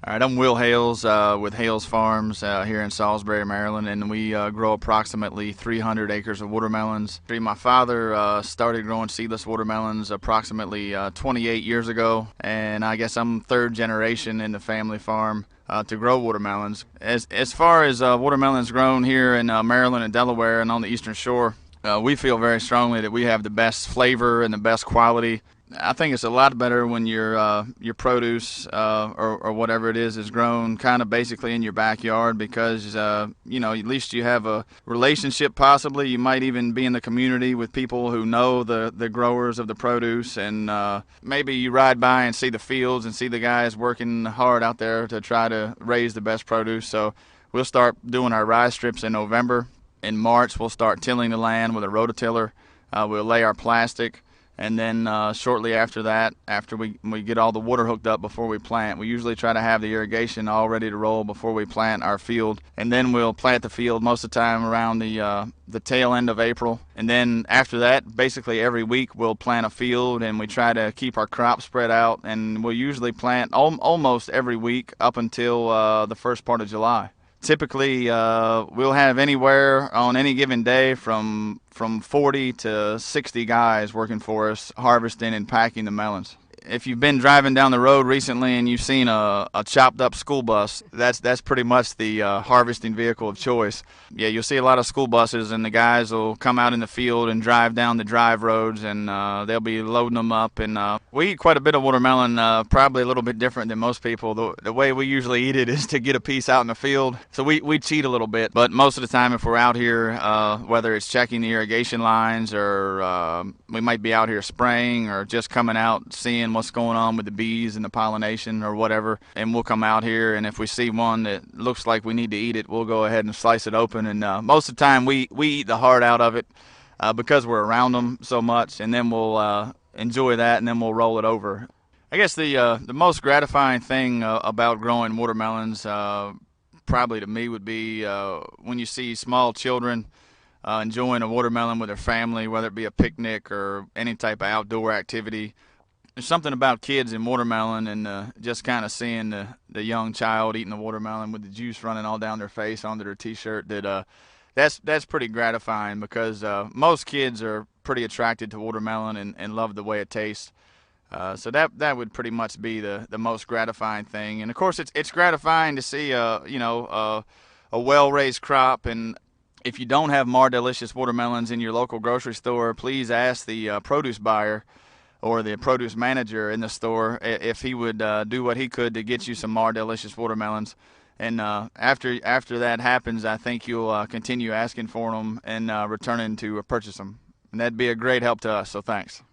All right, I'm Will Hales with Hales Farms here in Salisbury, Maryland, and we grow approximately 300 acres of watermelons. My father started growing seedless watermelons approximately 28 years ago, and I guess I'm third generation in the family farm to grow watermelons. As far as watermelons grown here in Maryland and Delaware and on the Eastern Shore, we feel very strongly that we have the best flavor and the best quality. I think it's a lot better when your produce or whatever it is grown kind of basically in your backyard because at least you have a relationship. Possibly you might even be in the community with people who know the growers of the produce, and maybe you ride by and see the fields and see the guys working hard out there to try to raise the best produce. So we'll start doing our rye strips in November. In March we'll start tilling the land with a rototiller. We'll lay our plastic. And then shortly after that, after we get all the water hooked up before we plant, we usually try to have the irrigation all ready to roll before we plant our field. And then we'll plant the field most of the time around the tail end of April. And then after that, basically every week we'll plant a field, and we try to keep our crop spread out. And we'll usually plant almost every week up until the first part of July. Typically, we'll have anywhere on any given day from 40 to 60 guys working for us, harvesting and packing the melons. If you've been driving down the road recently and you've seen a chopped up school bus, that's pretty much the harvesting vehicle of choice. Yeah, you'll see a lot of school buses, and the guys will come out in the field and drive down the drive roads, and they'll be loading them up. And we eat quite a bit of watermelon, probably a little bit different than most people. The way we usually eat it is to get a piece out in the field, so we cheat a little bit. But most of the time, if we're out here, whether it's checking the irrigation lines or we might be out here spraying or just coming out seeing what's going on with the bees and the pollination or whatever, and we'll come out here, and if we see one that looks like we need to eat it, we'll go ahead and slice it open. And most of the time we eat the heart out of it because we're around them so much, and then we'll enjoy that, and then we'll roll it over. I guess the most gratifying thing about growing watermelons probably to me would be when you see small children enjoying a watermelon with their family, whether it be a picnic or any type of outdoor activity. There's something about kids and watermelon, and just kind of seeing the young child eating the watermelon with the juice running all down their face onto their T-shirt. That's pretty gratifying because most kids are pretty attracted to watermelon and love the way it tastes. So that would pretty much be the most gratifying thing. And of course, it's gratifying to see a well-raised crop. And if you don't have more delicious watermelons in your local grocery store, please ask the produce buyer or the produce manager in the store if he would do what he could to get you some more delicious watermelons. And after that happens, I think you'll continue asking for them and returning to purchase them. And that'd be a great help to us, so thanks.